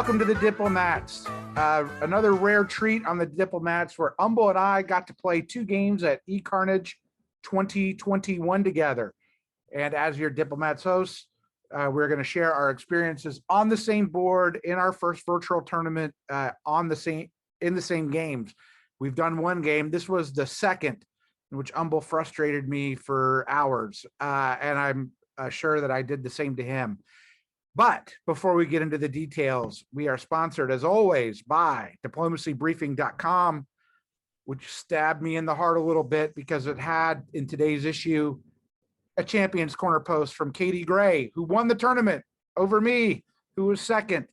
Welcome to the Diplomats. Another rare treat on the Diplomats where Umble and I got to play 2 games at eCarnage 2021 together. And as your Diplomats hosts, we're going to share our experiences on the same board in our first virtual tournament in the same games. We've done 1 game. This was the second in which Umble frustrated me for hours. And I'm sure that I did the same to him. But before we get into the details, we are sponsored, as always, by diplomacybriefing.com, which stabbed me in the heart a little bit because it had, in today's issue, a Champions Corner post from Katie Gray, who won the tournament over me, who was second.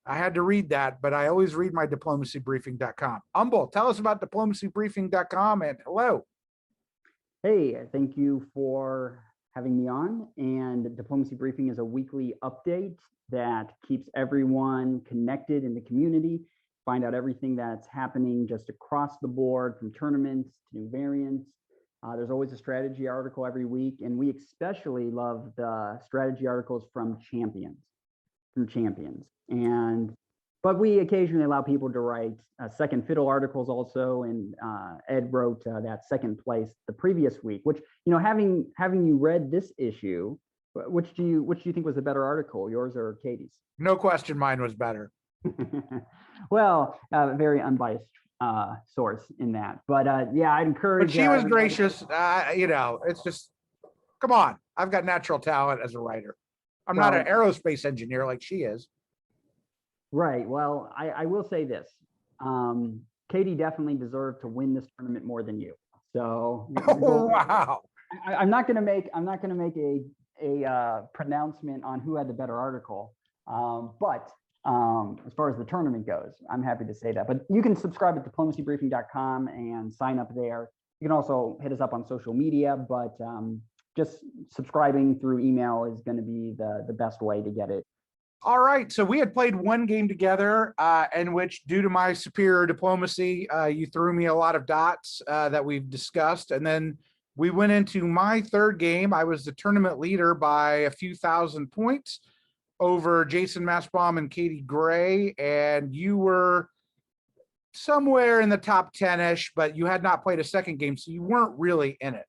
I had to read that, but I always read my diplomacybriefing.com. Umble, tell us about diplomacybriefing.com, and hello. Hey, thank you for having me on. And Diplomacy Briefing is a weekly update that keeps everyone connected in the community, find out everything that's happening just across the board, from tournaments to new variants. There's always a strategy article every week, and we especially love the strategy articles from champions. But we occasionally allow people to write second fiddle articles also, and Ed wrote that second place the previous week, which, you know, having you read this issue, which do you think was the better article, yours or Katie's? No question, mine was better. Well, very unbiased source in that, but yeah, I'd encourage. But she was gracious. You know, it's just, come on, I've got natural talent as a writer. I'm not an aerospace engineer like she is. Right. Well, I will say this. Katie definitely deserved to win this tournament more than you. So wow. I'm not going to make a pronouncement on who had the better article. But as far as the tournament goes, I'm happy to say that. But you can subscribe at diplomacybriefing.com and sign up there. You can also hit us up on social media, but just subscribing through email is going to be the best way to get it. All right, so we had played 1 game together in which, due to my superior diplomacy, you threw me a lot of dots that we've discussed. And then we went into my 3rd game. I was the tournament leader by a few thousand points over Jason Massbaum and Katie Gray. And you were somewhere in the top 10-ish, but you had not played a 2nd game, so you weren't really in it.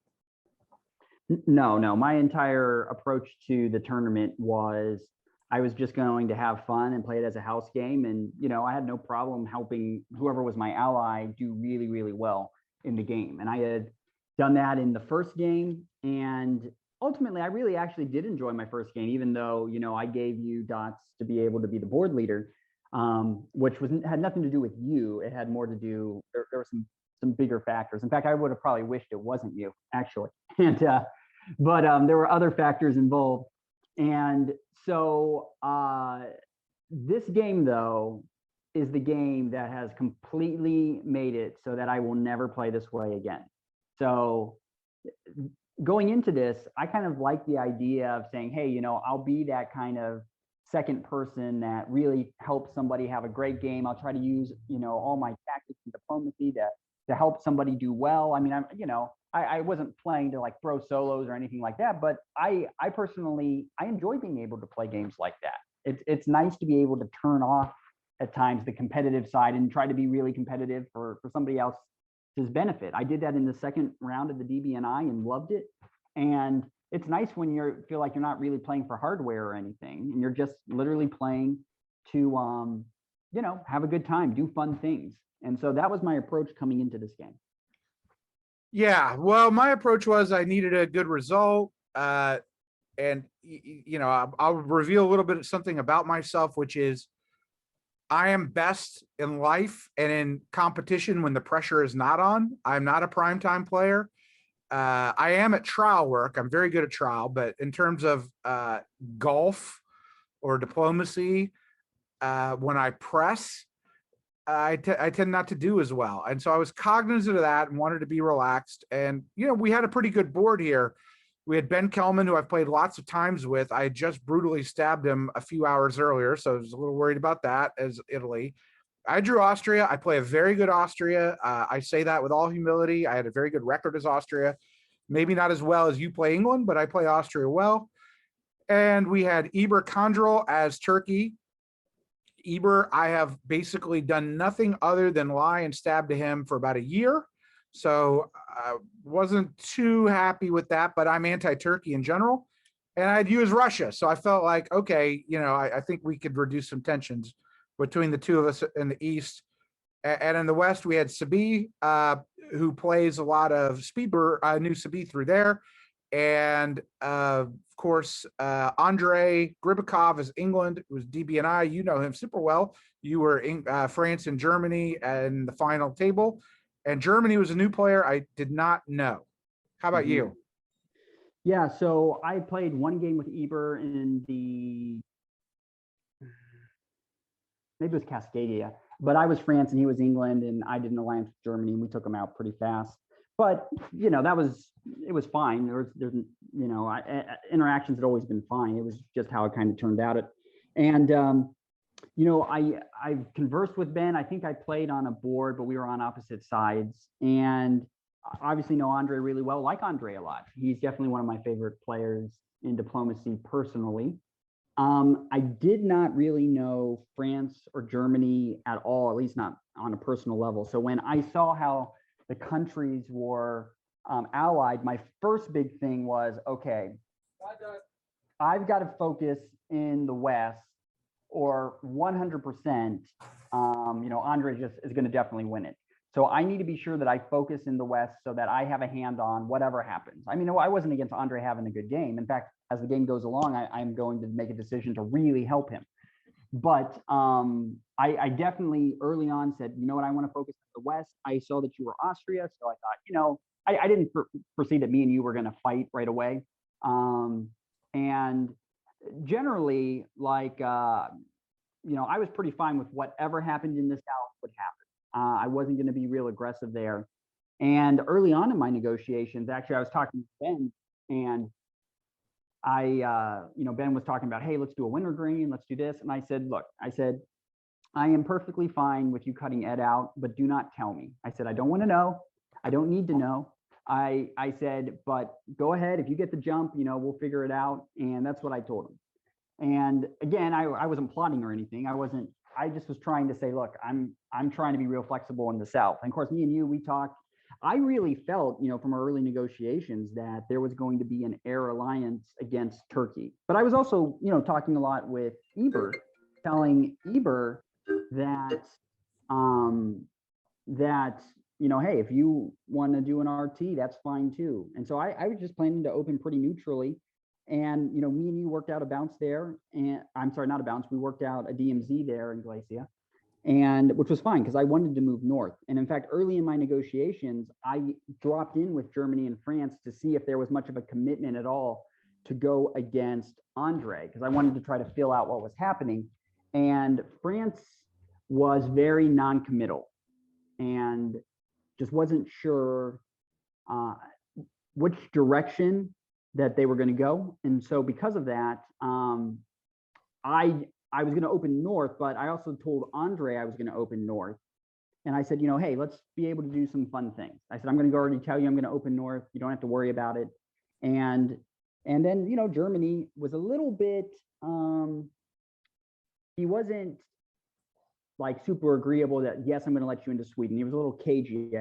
No, my entire approach to the tournament was I was just going to have fun and play it as a house game. And, you know, I had no problem helping whoever was my ally do really, really well in the game. And I had done that in the 1st game. And ultimately, I really actually did enjoy my 1st game, even though, you know, I gave you dots to be able to be the board leader, which had nothing to do with you. It had more to do, there were some bigger factors. In fact, I would have probably wished it wasn't you, actually. And but there were other factors involved. And so this game, though, is the game that has completely made it so that I will never play this way again. So going into this, I kind of like the idea of saying, hey, you know, I'll be that kind of second person that really helps somebody have a great game. I'll try to use, you know, all my tactics and diplomacy to help somebody do well. I mean, I wasn't playing to like throw solos or anything like that, but I personally enjoy being able to play games like that. It's nice to be able to turn off at times the competitive side and try to be really competitive for somebody else's benefit. I did that in the 2nd round of the DBNI and loved it. And it's nice when you feel like you're not really playing for hardware or anything, and you're just literally playing to you know, have a good time, do fun things. And so that was my approach coming into this game. Yeah, well, my approach was I needed a good result. And, you know, I'll reveal a little bit of something about myself, which is I am best in life and in competition when the pressure is not on. I'm not a primetime player. I am at trial work. I'm very good at trial, but in terms of golf or diplomacy, when I press, I tend not to do as well. And so I was cognizant of that and wanted to be relaxed. And, you know, we had a pretty good board here. We had Ben Kelman, who I've played lots of times with. I had just brutally stabbed him a few hours earlier, so I was a little worried about that as Italy. I drew Austria. I play a very good Austria. I say that with all humility. I had a very good record as Austria. Maybe not as well as you play England, but I play Austria well. And we had Eber Kondrel as Turkey. Eber, I have basically done nothing other than lie and stab to him for about a year. So I wasn't too happy with that, but I'm anti-Turkey in general. And I'd use Russia. So I felt like, okay, I think we could reduce some tensions between the two of us in the East. And in the West, we had Sabi, who plays a lot of Speedbird, new Sabi through there. And of course, Andrei Gribikov is England, who's DBNI. You know him super well. You were in France and Germany in the final table. And Germany was a new player I did not know. How about you? Yeah, so I played one game with Eber in the, maybe it was Cascadia, but I was France and he was England, and I did an alliance with Germany, and we took him out pretty fast. But it was fine. There's interactions had always been fine. It was just how it kind of turned out. And I've conversed with Ben. I think I played on a board, but we were on opposite sides. And obviously know Andre really well, like Andre a lot. He's definitely one of my favorite players in diplomacy personally. I did not really know France or Germany at all, at least not on a personal level. So when I saw how the countries were allied, my first big thing was, okay, I've got to focus in the West, or 100%, Andre just is going to definitely win it. So I need to be sure that I focus in the West so that I have a hand on whatever happens. I mean, I wasn't against Andre having a good game. In fact, as the game goes along, I'm going to make a decision to really help him. But I definitely early on said, you know what, I want to focus on the West. I saw that you were Austria, so I thought, I didn't foresee that me and you were going to fight right away. And generally, I was pretty fine with whatever happened in the South would happen. I wasn't going to be real aggressive there. And early on in my negotiations, actually, I was talking to Ben, and Ben was talking about, hey, let's do a winter green, let's do this. And I said, look, I am perfectly fine with you cutting Ed out, but do not tell me. I said, I don't want to know. I don't need to know. I said, but go ahead. If you get the jump, we'll figure it out. And that's what I told him. And again, I wasn't plotting or anything. I just was trying to say, look, I'm trying to be real flexible in the South. And of course, me and you, we talked. I really felt, from our early negotiations that there was going to be an air alliance against Turkey. But I was also, talking a lot with Eber, telling Eber that, hey, if you want to do an RT, that's fine too. And so I was just planning to open pretty neutrally. And, me and you worked out a bounce there. And I'm sorry, not a bounce. We worked out a DMZ there in Glacia, and which was fine because I wanted to move north. And in fact, early in my negotiations, I dropped in with Germany and France to see if there was much of a commitment at all to go against Andre, because I wanted to try to feel out what was happening. And France was very non-committal and just wasn't sure which direction that they were going to go. And so because of that, I was going to open north, but I also told Andre I was going to open north. And I said, hey, let's be able to do some fun things. I said, I'm going to go already tell you I'm going to open north. You don't have to worry about it. And then, Germany was a little bit, he wasn't like super agreeable that, yes, I'm going to let you into Sweden. He was a little cagey,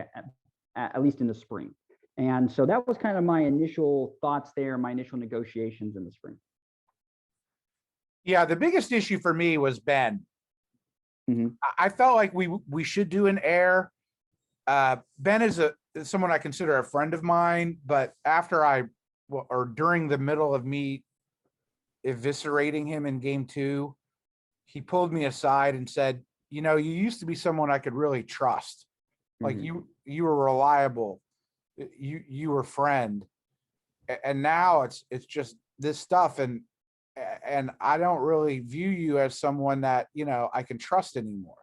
at least in the spring. And so that was kind of my initial thoughts there, my initial negotiations in the spring. Yeah, the biggest issue for me was Ben. I felt like we should do an air. Ben is someone I consider a friend of mine, but after during the middle of me eviscerating him in game 2, he pulled me aside and said, you used to be someone I could really trust. Like you were reliable. You were friend, and now it's just this stuff, and I don't really view you as someone that I can trust anymore.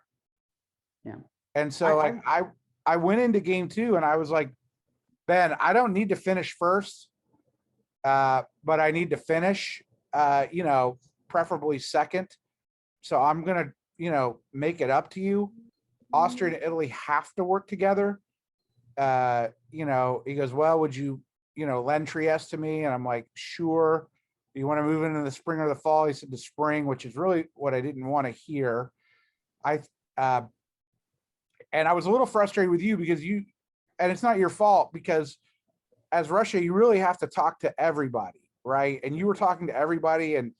Yeah. And so I went into game 2 and I was like, Ben, I don't need to finish first, but I need to finish preferably second. So I'm gonna make it up to you. Austria and Italy have to work together. He goes, well, would you, lend Trieste to me? And I'm like, sure. Do you want to move into the spring or the fall? He said the spring, which is really what I didn't want to hear. I uh, and I was a little frustrated with you because and it's not your fault, because as Russia, you really have to talk to everybody, right? And you were talking to everybody, and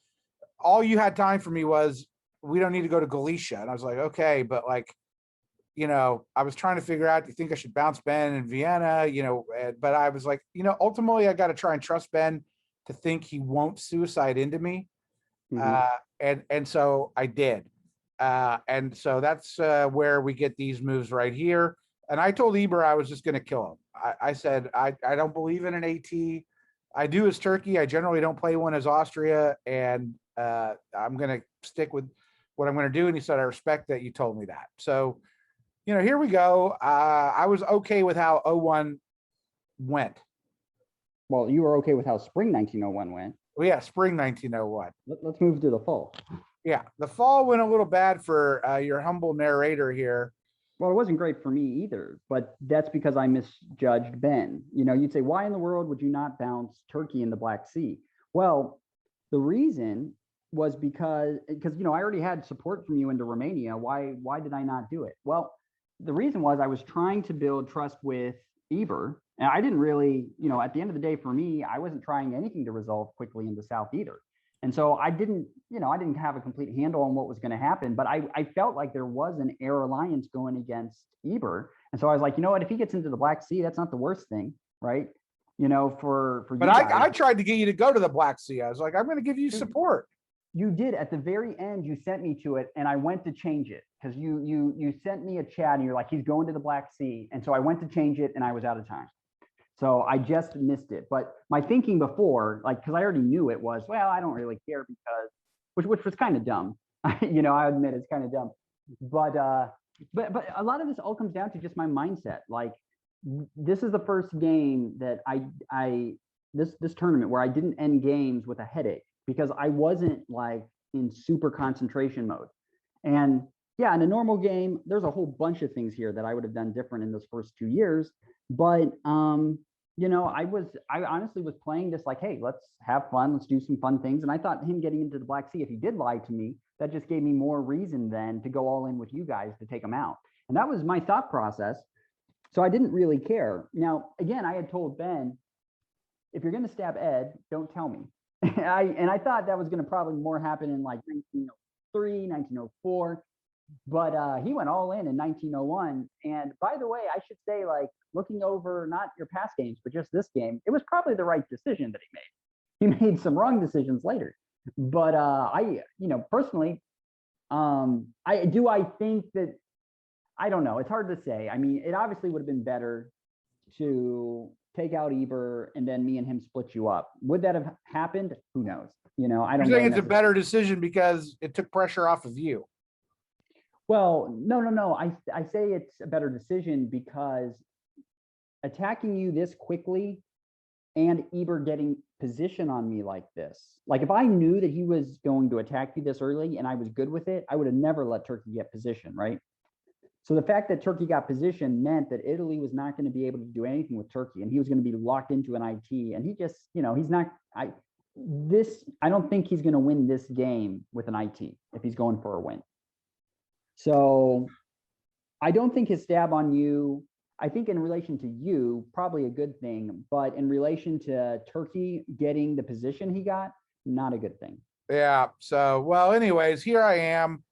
all you had time for me was, we don't need to go to Galicia. And I was like, okay, but like, I was trying to figure out, do you think I should bounce Ben in Vienna? But I was like, ultimately I got to try and trust Ben to think he won't suicide into me. And so I did. And so that's where we get these moves right here. And I told Eber I was just going to kill him. I said, I don't believe in an AT. I do as Turkey. I generally don't play one as Austria. And I'm going to stick with what I'm going to do. And he said, I respect that you told me that. So, here we go. I was okay with how 01 went. Well, you were okay with how spring 1901 went. Well, yeah, spring 1901. Let's move to the fall. Yeah, the fall went a little bad for your humble narrator here. Well, it wasn't great for me either, but that's because I misjudged Ben. You'd say, why in the world would you not bounce Turkey in the Black Sea? Well, the reason was because I already had support from you into Romania. Why did I not do it? Well, the reason was I was trying to build trust with Eber, and I didn't really, at the end of the day, for me, I wasn't trying anything to resolve quickly in the South either. And so I didn't have a complete handle on what was going to happen, but I felt like there was an air alliance going against Eber. And so I was like, what, if he gets into the Black Sea, that's not the worst thing, right? For but I tried to get you to go to the Black Sea. I was like, I'm going to give you support. You did. At the very end, you sent me to it, and I went to change it because you sent me a chat and you're like, he's going to the Black Sea. And so I went to change it and I was out of time. So I just missed it. But my thinking before, because I already knew it was, well, I don't really care, because which was kind of dumb. I admit it's kind of dumb. But a lot of this all comes down to just my mindset. Like, this is the first game that this tournament where I didn't end games with a headache, because I wasn't like in super concentration mode. And yeah, in a normal game, there's a whole bunch of things here that I would have done different in those first 2 years. But I honestly was playing this like, hey, let's have fun, let's do some fun things. And I thought him getting into the Black Sea, if he did lie to me, that just gave me more reason then to go all in with you guys to take him out. And that was my thought process. So I didn't really care. Now, again, I had told Ben, if you're going to stab Ed, don't tell me. And I thought that was going to probably more happen in like 1903, 1904. But he went all in 1901. And by the way, I should say, like, looking over not your past games, but just this game, it was probably the right decision that he made. He made some wrong decisions later. But personally, I think that, I don't know. It's hard to say. I mean, it obviously would have been better to take out Eber and then me and him split you up. Would that have happened? Who knows? I don't think it's a better decision because it took pressure off of you. Well, no. I say it's a better decision because attacking you this quickly and Eber getting position on me like this. Like, if I knew that he was going to attack you this early and I was good with it, I would have never let Turkey get position, right? So the fact that Turkey got position meant that Italy was not going to be able to do anything with Turkey, and he was going to be locked into an IT. And he just, he's not. I don't think he's going to win this game with an IT if he's going for a win. So I don't think his stab on you, I think in relation to you, probably a good thing, but in relation to Turkey getting the position he got, not a good thing. Yeah. So, well, anyways, here I am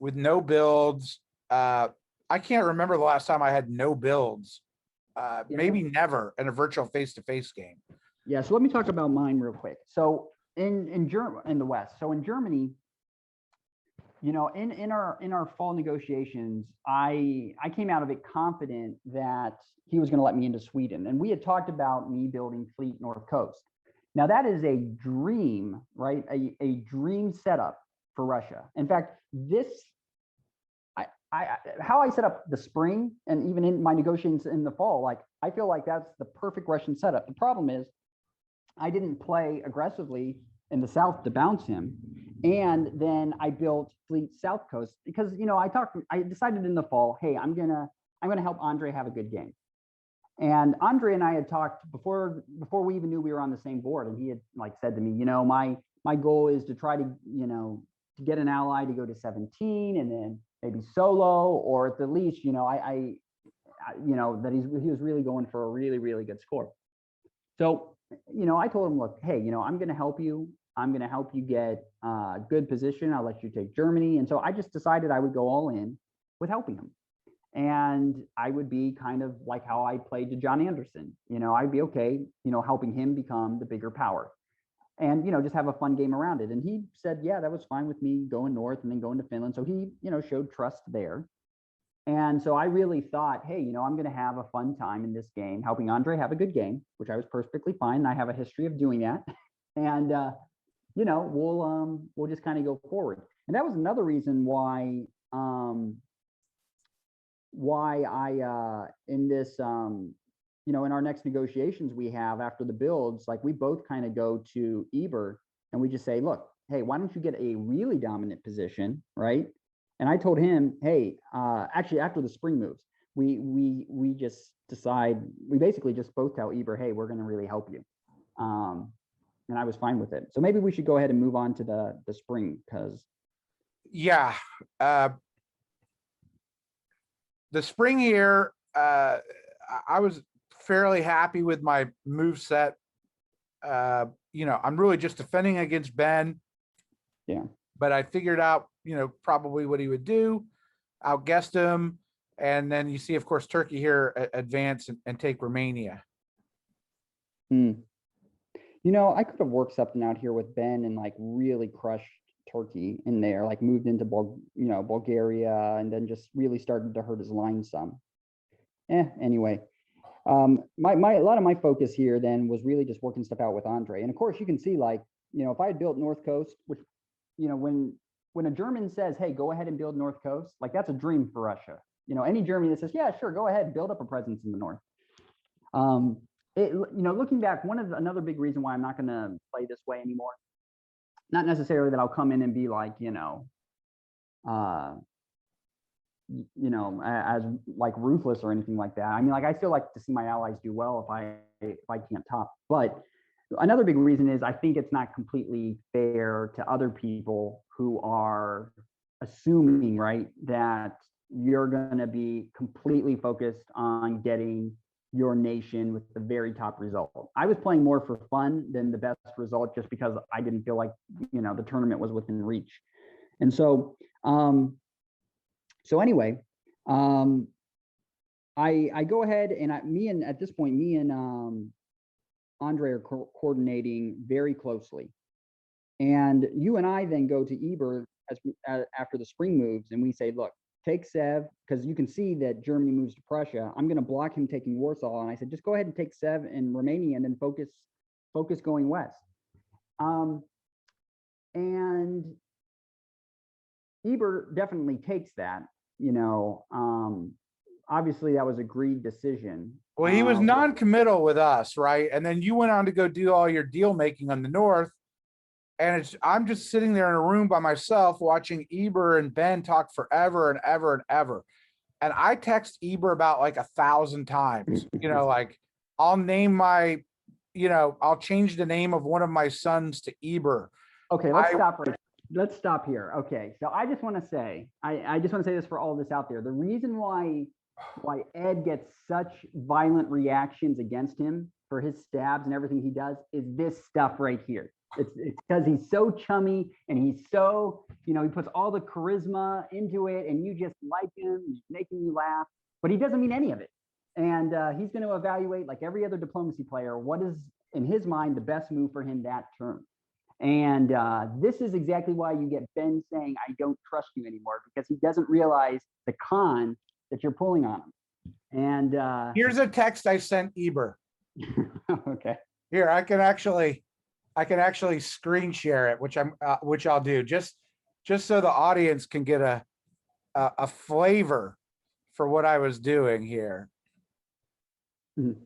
with no builds. I can't remember the last time I had no builds. Maybe never in a virtual face-to-face game. Yeah. So let me talk about mine real quick. So in the West, so in Germany, in our fall negotiations, I came out of it confident that he was going to let me into Sweden. And we had talked about me building Fleet North Coast. Now that is a dream, right? A dream setup for Russia. In fact, how I set up the spring and even in my negotiations in the fall, like, I feel like that's the perfect Russian setup. The problem is I didn't play aggressively in the South to bounce him. And then I built Fleet South Coast because, I decided in the fall, hey, I'm going to help Andre have a good game. And Andre and I had talked before we even knew we were on the same board. And he had said to me, my goal is to try to, to get an ally to go to 17 and then maybe solo, or at the least, you know, you know, that he was really going for a really, really good score. So, you know, I told him, look, hey, you know, I'm going to help you. I'm going to help you get a good position. I'll let you take Germany. And so I just decided I would go all in with helping him. And I would be kind of like how I played to John Anderson. You know, I'd be okay, you know, helping him become the bigger power and, you know, just have a fun game around it. And he said, yeah, that was fine with me going north and then going to Finland. So he, you know, showed trust there. And so I really thought, hey, you know, I'm going to have a fun time in this game, helping Andre have a good game, which I was perfectly fine. And I have a history of doing that. And, you know, we'll just kind of go forward. And that was another reason why I in this you know, in our next negotiations we have after the builds, like we both kind of go to Eber and we just say, look, hey, why don't you get a really dominant position, right? And I told him, hey, actually after the spring moves, we just decide, we basically just both tell Eber, hey, we're going to really help you. And I was fine with it. So maybe we should go ahead and move on to the spring, because Yeah. The spring here, I was fairly happy with my move set. You know, I'm really just defending against Ben. Yeah. But I figured out, you know, probably what he would do. Outguessed him. And then you see, of course, Turkey here advance and take Romania. You know, I could have worked something out here with Ben and like really crushed Turkey in there, like moved into Bulgaria, and then just really started to hurt his line some. Anyway, a lot of my focus here then was really just working stuff out with Andre. And of course, you can see, like, you know, if I had built North Coast, which, you know, when a German says, hey, go ahead and build North Coast, like that's a dream for Russia. You know, any Germany that says, yeah, sure, go ahead, build up a presence in the north. You know, looking back, another big reason why I'm not going to play this way anymore, not necessarily that I'll come in and be like, you know, as like ruthless or anything like that. I mean, like, I still like to see my allies do well if I can't top. But another big reason is I think it's not completely fair to other people who are assuming, right, that you're going to be completely focused on getting your nation with the very top result. I was playing more for fun than the best result, just because I didn't feel like, you know, the tournament was within reach. And so, anyway, I go ahead and at this point, me and Andre are coordinating very closely. And you and I then go to Eber after the spring moves, and we say, look, take Sev, because you can see that Germany moves to Prussia. I'm going to block him taking Warsaw. And I said, just go ahead and take Sev and Romania, and then focus going west. And Eber definitely takes that, you know. Obviously that was agreed decision. Well, he was non-committal with us, right? And then you went on to go do all your deal making on the north. And I'm just sitting there in a room by myself watching Eber and Ben talk forever and ever and ever. And I text Eber about like 1,000 times, you know, like I'll name I'll change the name of one of my sons to Eber. Okay, let's stop here. Okay, so I just want to say, I just want to say this for all this out there. The reason why Ed gets such violent reactions against him for his stabs and everything he does is this stuff right here. It's because he's so chummy and he's so, you know, he puts all the charisma into it and you just like him, he's making you laugh, but he doesn't mean any of it. And he's going to evaluate, like every other diplomacy player, what is in his mind the best move for him that turn. And this is exactly why you get Ben saying, I don't trust you anymore, because he doesn't realize the con that you're pulling on him. And here's a text I sent Eber. Okay. Here, I can actually screen share it, which I'll do just so the audience can get a flavor for what I was doing here. Mm-hmm.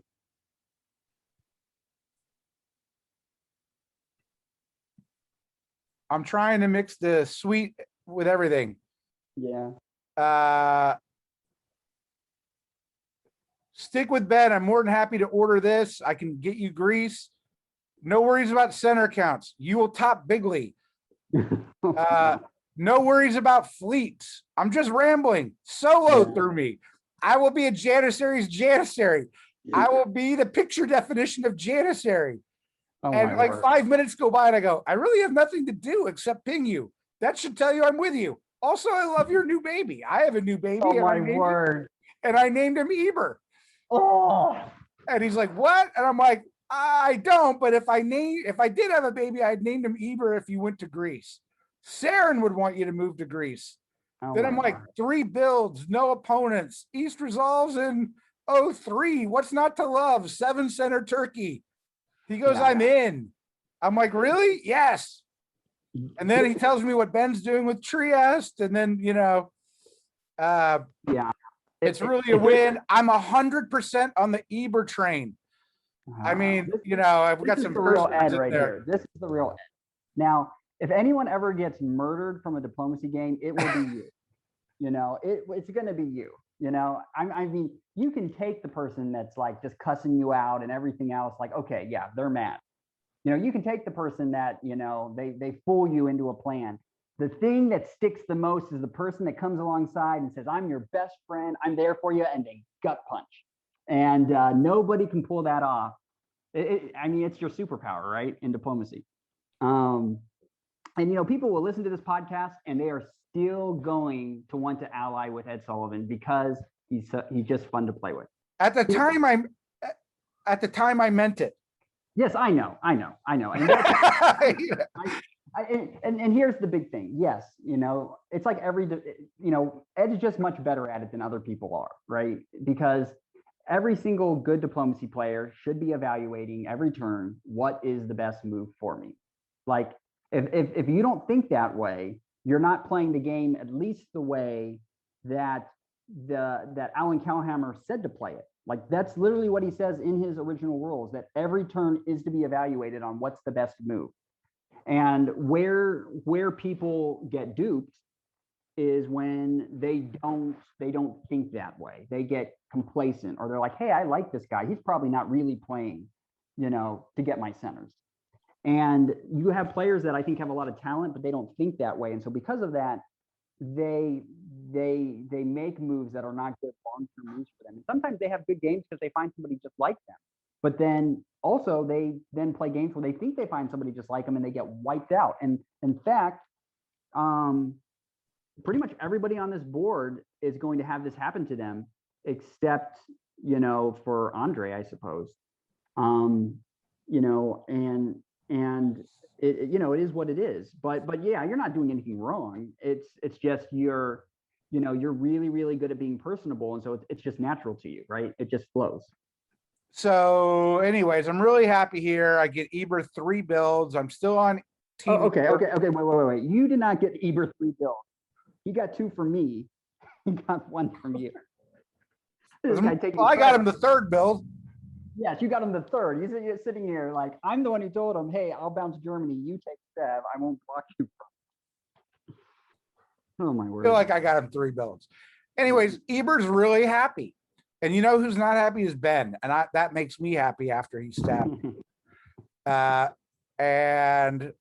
I'm trying to mix the sweet with everything. Yeah. Stick with Ben. I'm more than happy to order this. I can get you Greece. No worries about center counts. You will top bigly. No worries about fleets. I'm just rambling. Solo Yeah. through me. I will be a janissary's janissary. I will be the picture definition of janissary. Oh And my like word. 5 minutes go by and I go, I really have nothing to do except ping you. That should tell you I'm with you. Also, I love your new baby. I have a new baby Oh my word. and I named him Eber. Oh. And he's like, what? And I'm like, I don't, but if I did have a baby, I'd named him Eber if you went to Greece. Saren would want you to move to Greece. Oh Then my I'm like, word. 3 builds, no opponents. East resolves in 03. What's not to love? 7 center Turkey. He goes, Yeah. I'm in. I'm like, really? Yes. And then he tells me what Ben's doing with Trieste. And then, Yeah. it's really a win. I'm 100% on the Eber train. I mean, I've got some the real curse Ed words in right there. here. This is the real Ed. Now, if anyone ever gets murdered from a diplomacy game, it will be you. It's going to be you. I mean, you can take the person that's like just cussing you out and everything else. Like, okay, yeah, they're mad. You can take the person that they fool you into a plan. The thing that sticks the most is the person that comes alongside and says, I'm your best friend, I'm there for you, and they gut punch. And nobody can pull that off. I mean, it's your superpower, right, in diplomacy. And people will listen to this podcast and they are still going to want to ally with Ed Sullivan because he's just fun to play with. At the time I meant it. Yes, I know. And and here's the big thing. Yes, it's like Ed's just much better at it than other people are, right? Because every single good diplomacy player should be evaluating every turn, what is the best move for me? Like, if you don't think that way, you're not playing the game at least the way that Alan Cowhammer said to play it. Like, that's literally what he says in his original rules, that every turn is to be evaluated on what's the best move. And where people get duped is when they don't think that way. They get complacent, or they're like, hey, I like this guy. He's probably not really playing, to get my centers. And you have players that I think have a lot of talent, but they don't think that way. And so because of that, they make moves that are not good long-term moves for them. And sometimes they have good games because they find somebody just like them. But then also they then play games where they think they find somebody just like them and they get wiped out. And in fact, pretty much everybody on this board is going to have this happen to them, except, for Andre, I suppose. And it is what it is. But yeah, you're not doing anything wrong. It's just you're really, really good at being personable. And so it's just natural to you, right? It just flows. So anyways, I'm really happy here. I get Eber 3 builds. I'm still on team. Oh, okay. Wait. You did not get Eber 3 builds. He got 2 from me. He got 1 from you. I got him the 3rd build. Yes, you got him the 3rd. You're sitting here like, I'm the one who told him, hey, I'll bounce Germany. You take Sev. I won't block you. Oh my word. I feel like I got him 3 builds. Anyways, Eber's really happy. And you know who's not happy is Ben. And that makes me happy after he stabbed me. And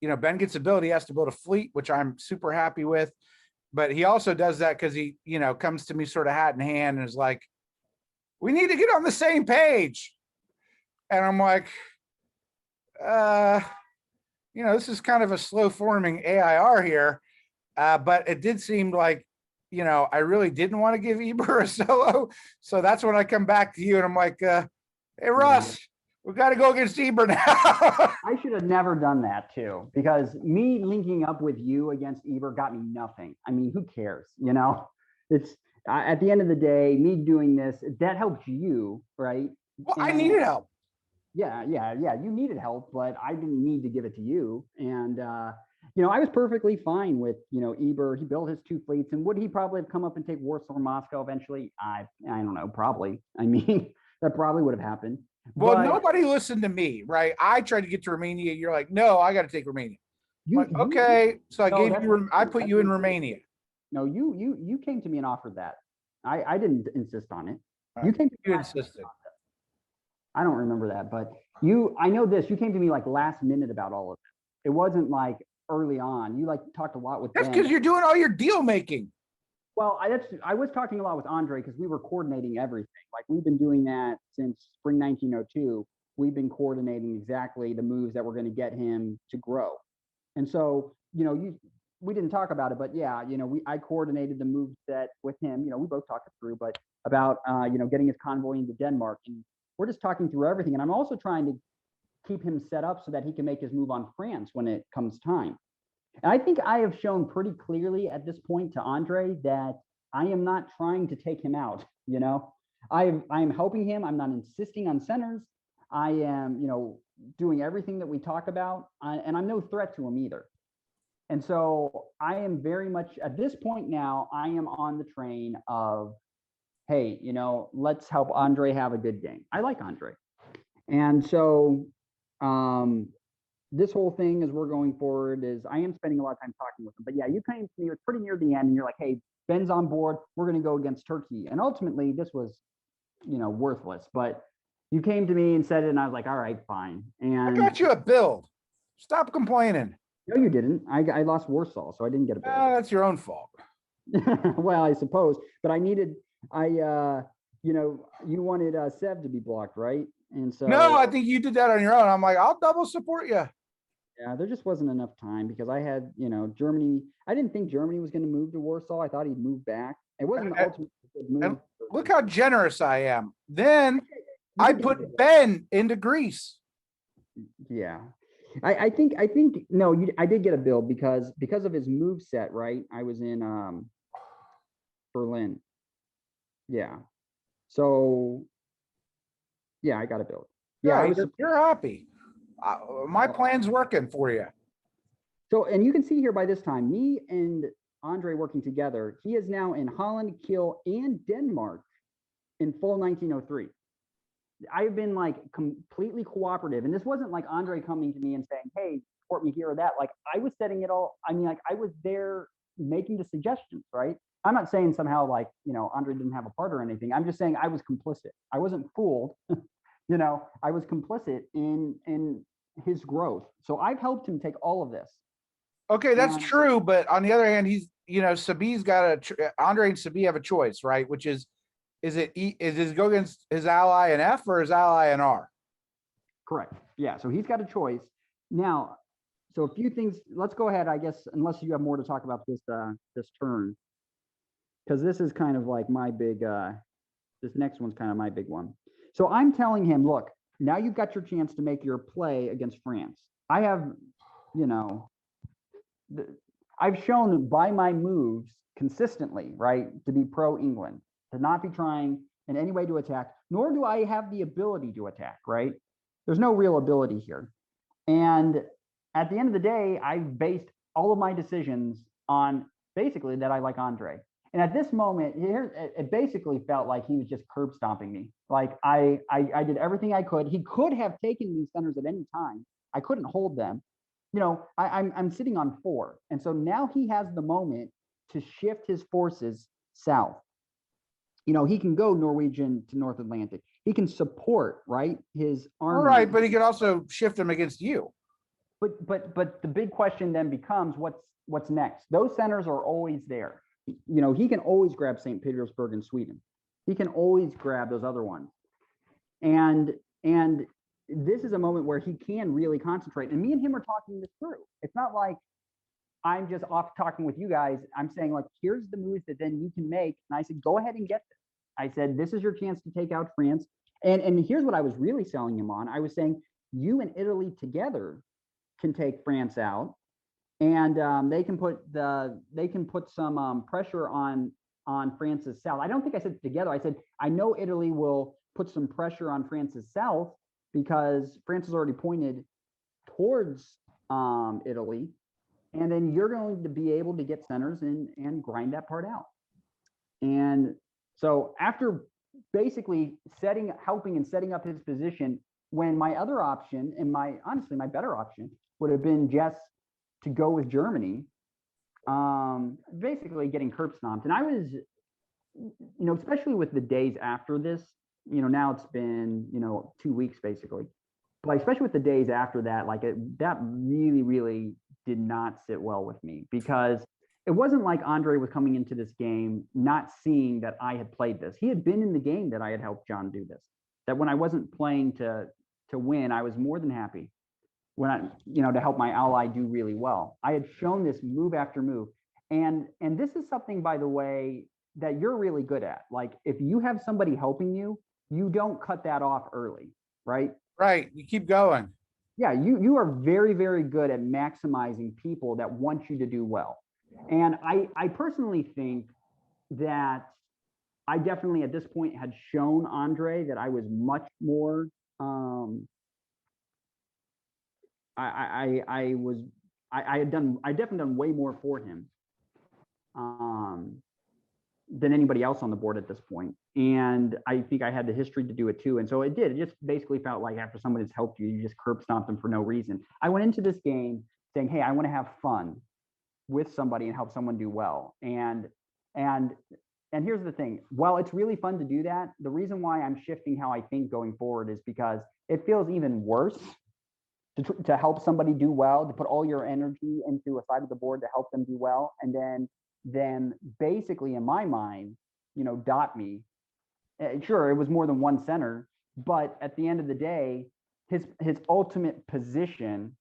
Ben gets a build. He has to build a fleet, which I'm super happy with. But he also does that because he, comes to me sort of hat in hand and is like, we need to get on the same page. And I'm like, this is kind of a slow forming AIR here. But it did seem like, I really didn't want to give Eber a solo. So that's when I come back to you and I'm like, hey, Russ, we've got to go against Eber now. I should have never done that too, because me linking up with you against Eber got me nothing. I mean, who cares? It's at the end of the day, me doing this, that helped you, right? Well, I needed help. Yeah. You needed help, but I didn't need to give it to you. And, I was perfectly fine with, Eber. He built his 2 fleets, and would he probably have come up and take Warsaw or Moscow eventually? I don't know, probably. I mean, that probably would have happened. Well, nobody listened to me, right? I tried to get to Romania. You're like, no, I got to take Romania. Okay, so I put you in Romania. No, you came to me and offered that. I didn't insist on it. Right. You came to me. You insisted. I don't remember that, but I know this. You came to me like last minute about all of it. It wasn't like, early on. You like talked a lot with That's Ben. because you're doing all your deal making. Well, I was talking a lot with Andre because we were coordinating everything. Like we've been doing that since spring 1902. We've been coordinating exactly the moves that were going to get him to grow. And so, we didn't talk about it, but yeah, I coordinated the move set with him. We both talked it through, but about getting his convoy into Denmark, and we're just talking through everything. And I'm also trying to keep him set up so that he can make his move on France when it comes time. And I think I have shown pretty clearly at this point to Andre that I am not trying to take him out. I am helping him. I'm not insisting on centers. I am, doing everything that we talk about, and I'm no threat to him either. And so I am very much at this point now, I am on the train of, hey, let's help Andre have a good game. I like Andre. And so this whole thing as we're going forward is I am spending a lot of time talking with him. But yeah, you came to me, it was pretty near the end, and you're like, hey, Ben's on board. We're going to go against Turkey. And ultimately, this was, worthless. But you came to me and said it, and I was like, all right, fine. And I got you a build. Stop complaining. No, you didn't. I lost Warsaw, so I didn't get a build. That's your own fault. Well, I suppose. But you wanted Sev to be blocked, right? And so no, I think you did that on your own. I'm like, I'll double support you. Yeah, there just wasn't enough time because I had, Germany. I didn't think Germany was going to move to Warsaw. I thought he'd move back. It wasn't the ultimate move. And look how generous I am. Then I put Ben into Greece. Yeah. I think no, I did get a build because of his move set, right? I was in Berlin. Yeah. So yeah, I got a build. Yeah, you're happy. My plan's working for you. So, and you can see here by this time, me and Andre working together, he is now in Holland, Kiel, and Denmark in fall 1903. I've been like completely cooperative. And this wasn't like Andre coming to me and saying, hey, support me here or that. Like I was setting it all. I mean, like I was there making the suggestions, right? I'm not saying somehow like, Andre didn't have a part or anything. I'm just saying I was complicit. I wasn't fooled. I was complicit in his growth. So I've helped him take all of this. Okay, that's true. But on the other hand, he's, Sabi's got Andre and Sabi have a choice, right? Which is it go against his ally in F or his ally in R? Correct. Yeah. So he's got a choice. Now, so a few things, let's go ahead, I guess, unless you have more to talk about this turn. Because this is kind of like my big, this next one's kind of my big one. So I'm telling him, look, now you've got your chance to make your play against France. I have, I've shown by my moves consistently, right, to be pro-England, to not be trying in any way to attack, nor do I have the ability to attack, right? There's no real ability here. And at the end of the day, I've based all of my decisions on basically that I like Andre. And at this moment, it basically felt like he was just curb stomping me. Like I did everything I could. He could have taken these centers at any time. I couldn't hold them. I'm sitting on 4. And so now he has the moment to shift his forces south. He can go Norwegian to North Atlantic. He can support, right, his army. All right, but he could also shift them against you. But the big question then becomes what's next? Those centers are always there. He can always grab St. Petersburg in Sweden. He can always grab those other ones. And this is a moment where he can really concentrate. And me and him are talking this through. It's not like I'm just off talking with you guys. I'm saying, like, here's the moves that then you can make. And I said, go ahead and get this. I said, this is your chance to take out France. And here's what I was really selling him on. I was saying, you and Italy together can take France out. And they can put some pressure on France's south. I don't think I said together. I said, I know Italy will put some pressure on France's south because France has already pointed towards Italy. And then you're going to be able to get centers and grind that part out. And so after basically helping and setting up his position, when my other option and honestly, my better option would have been just to go with Germany, basically getting curb stomped. And I was, especially with the days after this, now it's been, 2 weeks basically, but especially with the days after that, like that really, really did not sit well with me, because it wasn't like Andre was coming into this game not seeing that I had played this. He had been in the game that I had helped John do this. That when I wasn't playing to win, I was more than happy when I, to help my ally do really well. I had shown this move after move. And this is something, by the way, that you're really good at. Like, if you have somebody helping you, you don't cut that off early, right? Right. You keep going. Yeah, you are very, very good at maximizing people that want you to do well. And I personally think that I definitely at this point had shown Andre that I was much more I definitely done way more for him than anybody else on the board at this point. And I think I had the history to do it too. And so it did. It just basically felt like after somebody has helped you, you just curb stomp them for no reason. I went into this game saying, hey, I want to have fun with somebody and help someone do well. And here's the thing. While it's really fun to do that, the reason why I'm shifting how I think going forward is because it feels even worse to help somebody do well, to put all your energy into a side of the board to help them do well, and then basically in my mind, dot me. Sure, it was more than one center, but at the end of the day, his ultimate position,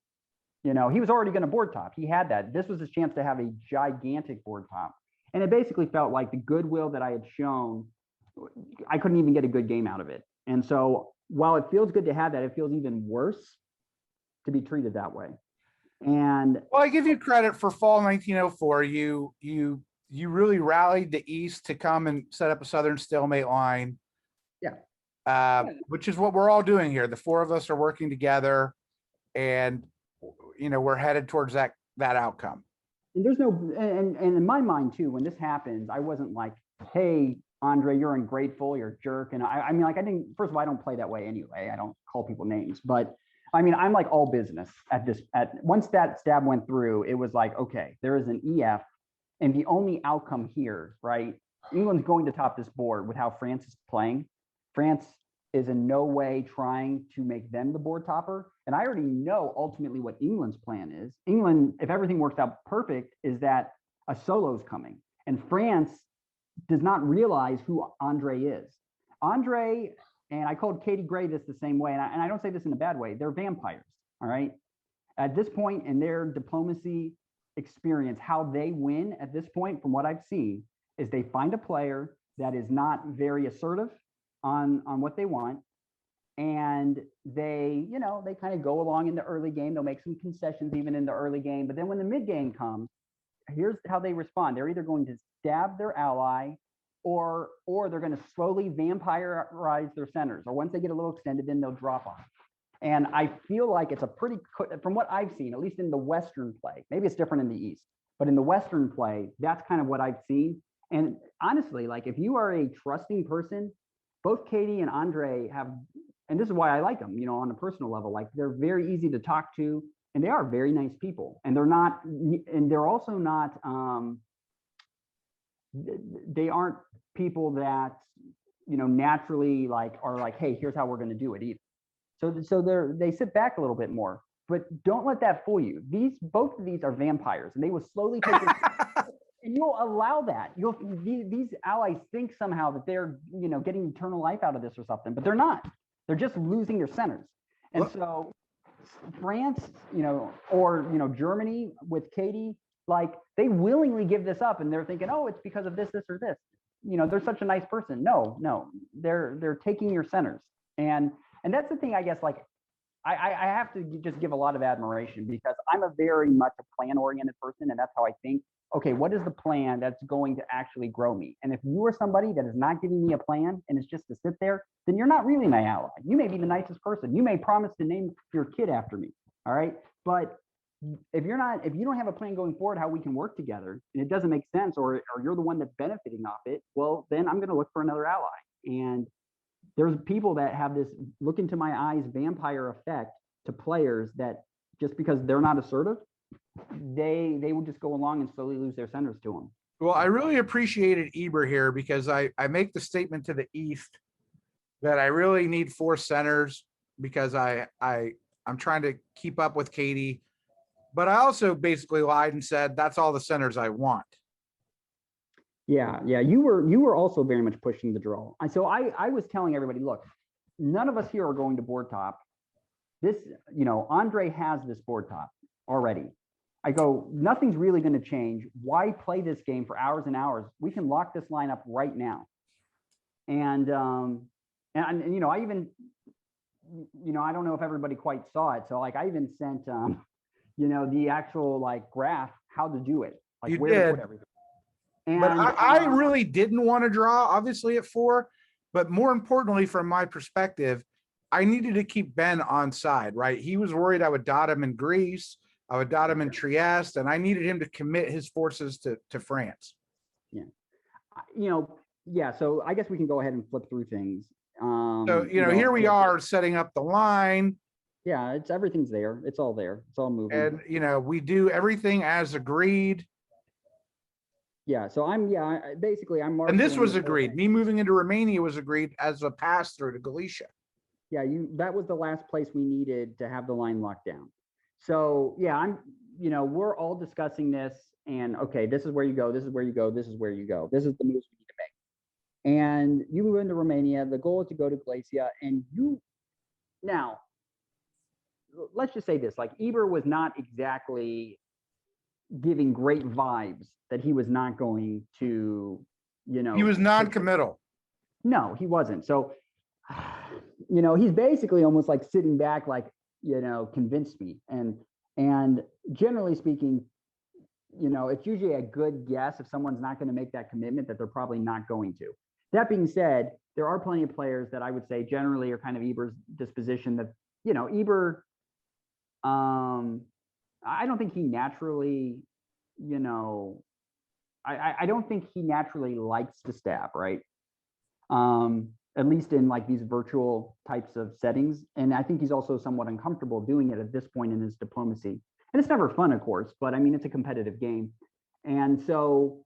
he was already going to board top. He had that. This was his chance to have a gigantic board top. And it basically felt like the goodwill that I had shown, I couldn't even get a good game out of it. And so while it feels good to have that, it feels even worse to be treated that way. And well, I give you credit for fall 1904. You really rallied the East to come and set up a Southern stalemate line. Yeah. Which is what we're all doing here. The four of us are working together, and we're headed towards that outcome. And there's no, and in my mind too, when this happens, I wasn't like, hey, Andre, you're ungrateful, you're a jerk. And I mean, like, I didn't, first of all, I don't play that way anyway. I don't call people names, but I mean, I'm like all business once that stab went through, it was like, okay, there is an EF, and the only outcome here, right? England's going to top this board with how France is playing. France is in no way trying to make them the board topper. And I already know ultimately what England's plan is. England, if everything works out perfect, is that a solo's coming. And France does not realize who Andre is. Andre, and I called Katie Gray this the same way, and I don't say this in a bad way, they're vampires, all right? At this point in their diplomacy experience, how they win at this point, from what I've seen, is they find a player that is not very assertive on what they want, and they kind of go along in the early game. They'll make some concessions even in the early game, but then when the mid game comes, here's how they respond. They're either going to stab their ally, or they're going to slowly vampirize their centers, or once they get a little extended, then they'll drop off. And I feel like it's a pretty, from what I've seen, at least in the Western play, maybe it's different in the East, but in the Western play, that's kind of what I've seen. And honestly, like, if you are a trusting person, both Katie and Andre have, and this is why I like them, on a personal level, like, they're very easy to talk to, and they are very nice people. And they're also not, they aren't people that, naturally are like, hey, here's how we're going to do it either. So they sit back a little bit more, but don't let that fool you. Both of these are vampires, and they will slowly take it. And you'll allow that. These allies think somehow that they're, getting eternal life out of this or something, but they're not. They're just losing their centers. And so France, or, Germany with Katie, like, they willingly give this up, and they're thinking, oh, it's because of this, or this. They're such a nice person. No, they're taking your centers. And that's the thing, I guess, like, I have to just give a lot of admiration, because I'm a very much a plan-oriented person, and that's how I think. Okay, what is the plan that's going to actually grow me? And if you are somebody that is not giving me a plan and it's just to sit there, then you're not really my ally. You may be the nicest person. You may promise to name your kid after me, all right? But if you don't have a plan going forward, how we can work together, and it doesn't make sense, or you're the one that's benefiting off it, well, then I'm going to look for another ally. And there's people that have this look into my eyes vampire effect to players, that just because they're not assertive, they will just go along and slowly lose their centers to them. Well, I really appreciated Eber here, because I make the statement to the East that I really need 4 centers, because I'm trying to keep up with Katie. But I also basically lied and said, that's all the centers I want. Yeah, yeah, you were also very much pushing the draw. So I was telling everybody, look, none of us here are going to board top. This, Andre has this board top already. I go, nothing's really going to change. Why play this game for hours and hours? We can lock this line up right now. And I even, I don't know if everybody quite saw it. So like I even sent, the actual like graph, how to do it, like You where did. to put everything. And But I really didn't want to draw, obviously, at 4. But more importantly, from my perspective, I needed to keep Ben on side, right? He was worried I would dot him in Greece, I would dot him in Trieste, and I needed him to commit his forces to France. Yeah. Yeah. So I guess we can go ahead and flip through things. So, here we are setting up the line. Yeah, everything's there. It's all there. It's all moving. And, we do everything as agreed. Yeah, so I'm And this was agreed. Me moving into Romania was agreed as a pass through to Galicia. Yeah, that was the last place we needed to have the line locked down. So yeah, we're all discussing this, and okay, this is where you go, this is where you go, this is where you go. This is the moves we need to make. And you move into Romania. The goal is to go to Galicia, and now let's just say this, like Eber was not exactly giving great vibes that he was not going to, he was non-committal. No, he wasn't. So, he's basically almost like sitting back, like, convinced me. And generally speaking, it's usually a good guess if someone's not going to make that commitment that they're probably not going to. That being said, there are plenty of players that I would say generally are kind of Eber's disposition that, Eber, I don't think he naturally, I don't think he naturally likes to stab, right? At least in like these virtual types of settings. And I think he's also somewhat uncomfortable doing it at this point in his diplomacy. And it's never fun, of course, but I mean, it's a competitive game. And so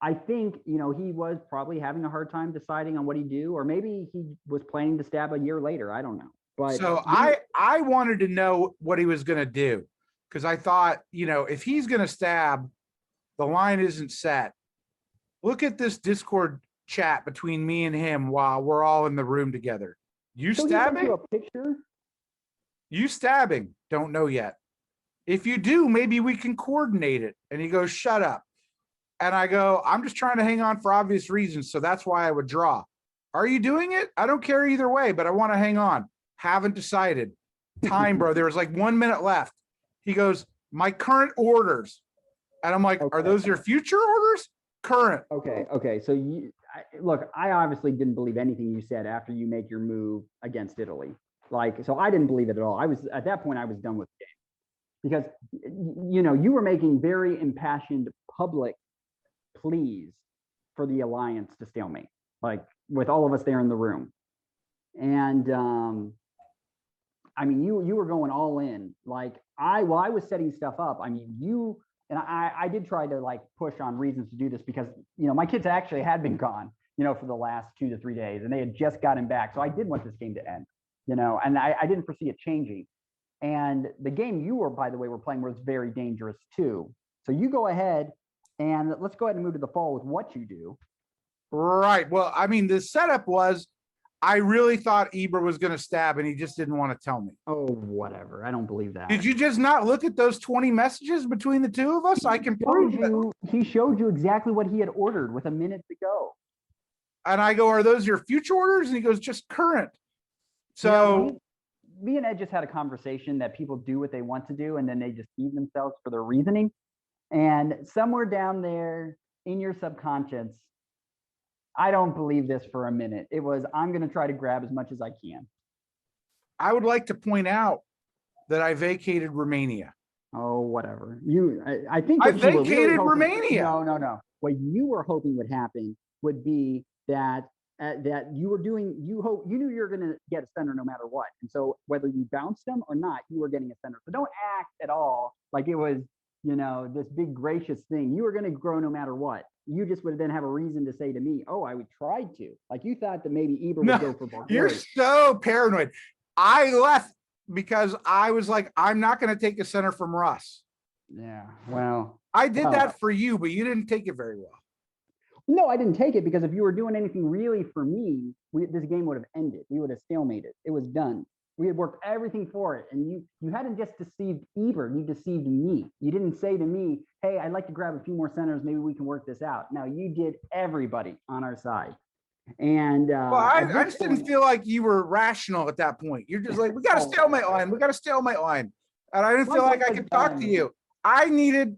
I think, he was probably having a hard time deciding on what he'd do, or maybe he was planning to stab a year later. I don't know. But so I wanted to know what he was going to do, because I thought, if he's going to stab, the line isn't set. Look at this Discord chat between me and him while we're all in the room together. You stabbing? A picture? You stabbing? Don't know yet. If you do, maybe we can coordinate it. And he goes, shut up. And I go, I'm just trying to hang on for obvious reasons. So that's why I would draw. Are you doing it? I don't care either way, but I want to hang on. Haven't decided. Time, bro. There was like 1 minute left. He goes, my current orders. And I'm like, okay. Are those your future orders? Current. Okay. So look, I obviously didn't believe anything you said after you make your move against Italy. So I didn't believe it at all. At that point, I was done with the game, because, you were making very impassioned public pleas for the alliance to stalemate, like with all of us there in the room. And, I mean, you were going all in. Like I was setting stuff up. I mean, and I did try to like push on reasons to do this because, my kids actually had been gone, for the last 2 to 3 days, and they had just gotten back. So I did want this game to end, and I didn't foresee it changing. And the game you were, by the way, were playing was very dangerous too. So you go ahead and let's go ahead and move to the fall with what you do. Right. Well, I mean, the setup was, I really thought Eber was going to stab and he just didn't want to tell me. Oh, whatever. I don't believe that. Did you just not look at those 20 messages between the two of us? I can prove it. He showed you exactly what he had ordered with a minute to go. And I go, are those your future orders? And he goes, just current. So me and Ed just had a conversation that people do what they want to do and then they just feed themselves for their reasoning. And somewhere down there in your subconscious, I don't believe this for a minute. It was, I'm going to try to grab as much as I can. I would like to point out that I vacated Romania. Oh, whatever. I think I vacated Romania. No. What you were hoping would happen would be that you were doing, you knew you were going to get a center no matter what. And so whether you bounced them or not, you were getting a center. So don't act at all like it was, this big gracious thing. You were going to grow no matter what. You just would then have a reason to say to me, oh, I would try to. Like you thought that maybe Eber would go for Bulgaria. You're so paranoid. I left because I was like, I'm not going to take a center from Russ. Yeah. Well, I did well, that for you, but you didn't take it very well. no, I didn't take it because if you were doing anything really for me, this game would have ended. We would have stalemated. It was done. We had worked everything for it, and you hadn't just deceived Eber, you deceived me. You didn't say to me, "Hey, I'd like to grab a few more centers. Maybe we can work this out." Now you did everybody on our side, and Well, at I this just point, didn't feel like you were rational at that point. You're just like, we got a stalemate line. We got a stalemate line. And I didn't feel like I could talk to you. I needed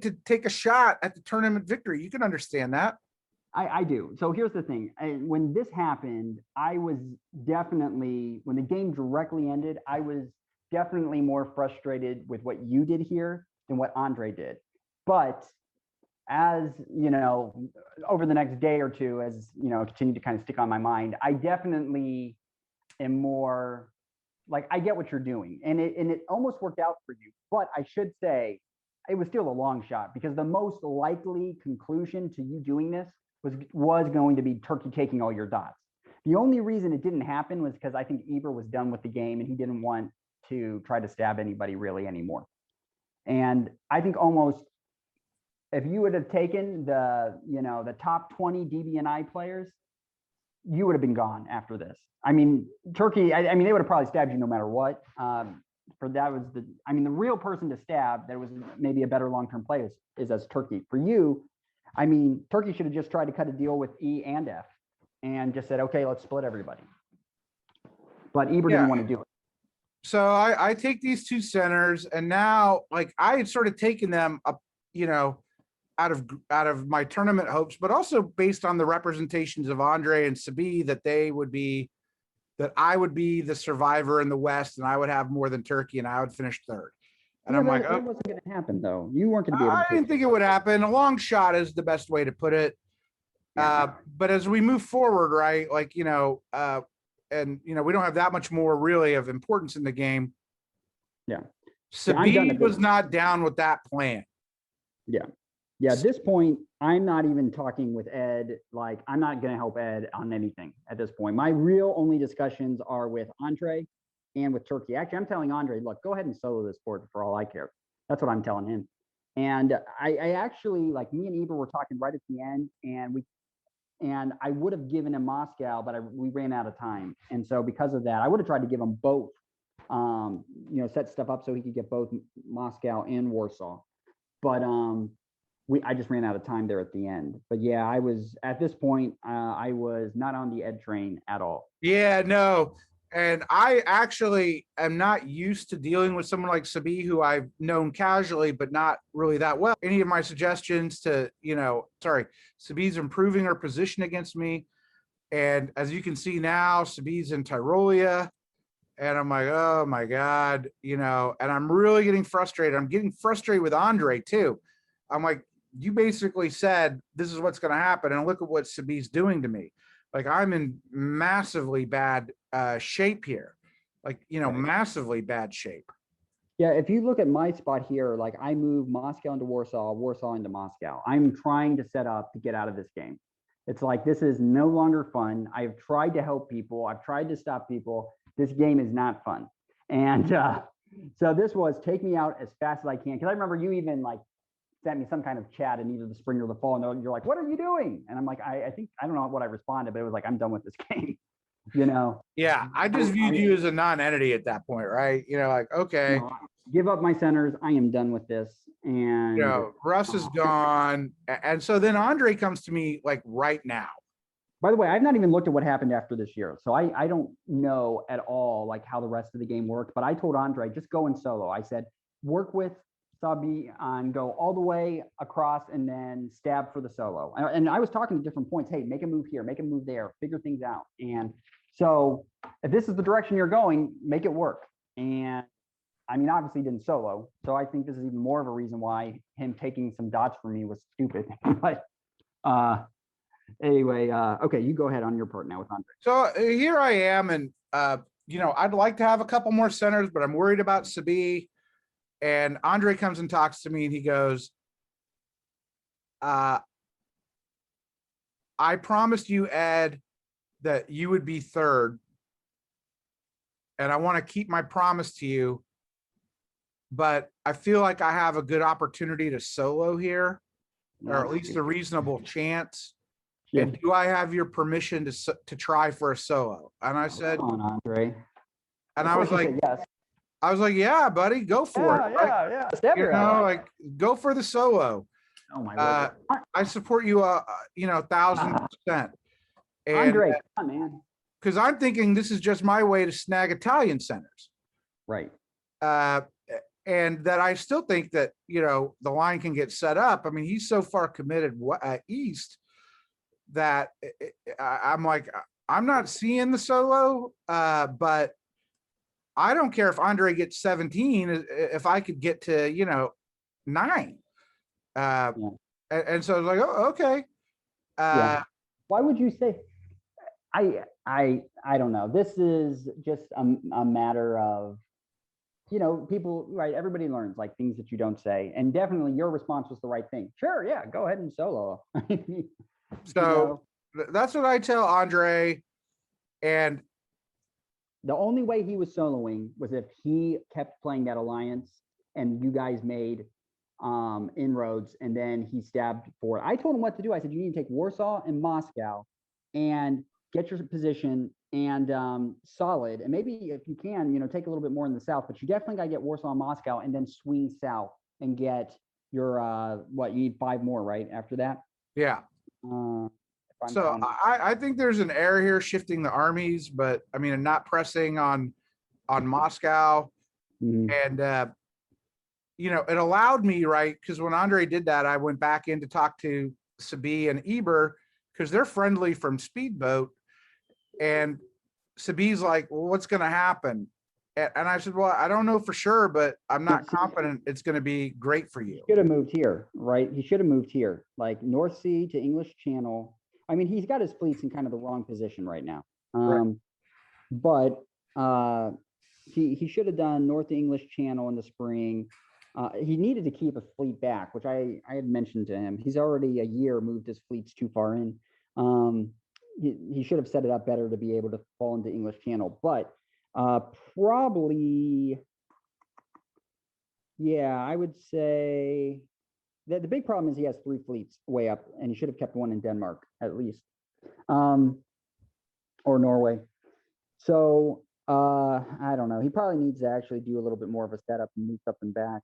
to take a shot at the tournament victory. You can understand that. I do. So here's the thing. When this happened, I was definitely, when the game directly ended, I was definitely more frustrated with what you did here than what Andre did. But as, you know, over the next day or two, as, you know, continued to kind of stick on my mind, I definitely am more like, I get what you're doing. And it almost worked out for you. But I should say, it was still a long shot because the most likely conclusion to you doing this was going to be Turkey taking all your dots. The only reason it didn't happen was because I think Eber was done with the game and he didn't want to try to stab anybody really anymore. And I think almost if you would have taken the top 20 DBNI players, you would have been gone after this. I mean, Turkey, I mean, they would have probably stabbed you no matter what. For that was the real person to stab that was maybe a better long-term play is as Turkey. For you, I mean, Turkey should have just tried to cut a deal with E and F and just said, okay, let's split everybody. But Eber didn't want to do it. So I take these two centers, and now, like, I had sort of taken them up, you know, out of my tournament hopes, but also based on the representations of Andre and Sabi that I would be the survivor in the West, and I would have more than Turkey, and I would finish third. And I'm like, that wasn't going to happen, though. You weren't going to be able to. I didn't think it would happen. A long shot is the best way to put it. Yeah. But as we move forward, right, like, we don't have that much more really of importance in the game. Yeah. Sabi was not down with that plan. Yeah. Yeah. At this point, I'm not even talking with Ed. Like, I'm not going to help Ed on anything at this point. My real only discussions are with Andre and with Turkey. Actually, I'm telling Andre, look, go ahead and solo this board for all I care. That's what I'm telling him. And I actually, like, me and Eber were talking right at the end, and I would have given him Moscow, but we ran out of time. And so because of that, I would have tried to give him both, set stuff up so he could get both Moscow and Warsaw. But I just ran out of time there at the end. But yeah, I was at this point, I was not on the Ed train at all. Yeah, no. And I actually am not used to dealing with someone like Sabi, who I've known casually, but not really that well. Any of my suggestions to, Sabi's improving her position against me. And as you can see now, Sabi's in Tyrolia. And I'm like, oh my God, and I'm really getting frustrated. I'm getting frustrated with Andre too. I'm like, you basically said, this is what's going to happen. And look at what Sabi's doing to me. Like, I'm in massively bad shape here, like, massively bad shape. Yeah, if you look at my spot here, like, I move Moscow into Warsaw, Warsaw into Moscow. I'm trying to set up to get out of this game. It's like, this is no longer fun. I've tried to help people. I've tried to stop people. This game is not fun. And so this was take me out as fast as I can. Because I remember you even, like, sent me some kind of chat in either the spring or the fall, and you're like, what are you doing? And I'm like, I think, I don't know what I responded, but it was like, I'm done with this game, Yeah, I just viewed you as a non-entity at that point, right? Like, okay. Give up my centers. I am done with this. And Russ is gone. And so then Andre comes to me, like, right now. By the way, I've not even looked at what happened after this year. So I don't know at all, like, how the rest of the game worked, but I told Andre, just go in solo. I said, work with Sabi and go all the way across and then stab for the solo. And I was talking to different points. Hey, make a move here, make a move there, figure things out. And so if this is the direction you're going, make it work. And I mean, obviously didn't solo. So I think this is even more of a reason why him taking some dots from me was stupid. But anyway, okay, you go ahead on your part now with Andre. So here I am. And, I'd like to have a couple more centers, but I'm worried about Sabi. And Andre comes and talks to me, and he goes, I promised you, Ed, that you would be third. And I want to keep my promise to you. but I feel like I have a good opportunity to solo here, or No. at least a reasonable chance. Yeah. And do I have your permission to try for a solo? And I said, Come on, Andre. and Of I course was you like, said yes. yeah, buddy, go for it. Right? Yeah. Stab You your know, ally. like go for the solo. Oh my word. I support you, 1,000%. And Andre, come on, man. because I'm thinking this is just my way to snag Italian centers. Right. Uh, and that I still think that, the line can get set up. I mean, he's so far committed east that I'm like, I'm not seeing the solo, but I don't care if Andre gets 17, if I could get to, 9. Yeah. And so I was like, oh, okay. Yeah. Why would you say? I don't know. This is just a matter of, people, right? Everybody learns like things that you don't say, and definitely your response was the right thing. Sure, yeah, go ahead and solo. So that's what I tell Andre. And the only way he was soloing was if he kept playing that alliance and you guys made inroads, and then he stabbed forward. I told him what to do. I said, you need to take Warsaw and Moscow and get your position and solid. And maybe if you can, take a little bit more in the south, but you definitely got to get Warsaw and Moscow and then swing south and get your, you need 5 more, right? After that? Yeah. So I think there's an error here shifting the armies, but I mean, not pressing on Moscow. And, it allowed me, right? Because when Andre did that, I went back in to talk to Sabi and Eber because they're friendly from Speedboat. And Sabi's like, well, what's going to happen? And I said, well, I don't know for sure, but I'm not confident it's going to be great for you. He should have moved here, right? He should have moved here, like North Sea to English Channel. I mean, he's got his fleets in kind of the wrong position right now. Right. But he should have done North English Channel in the spring. He needed to keep a fleet back, which I had mentioned to him. He's already a year moved his fleets too far in. He should have set it up better to be able to fall into English Channel. But probably, yeah, I would say that the big problem is he has 3 fleets way up, and he should have kept one in Denmark at least, or Norway. So I don't know. He probably needs to actually do a little bit more of a setup and move up and back.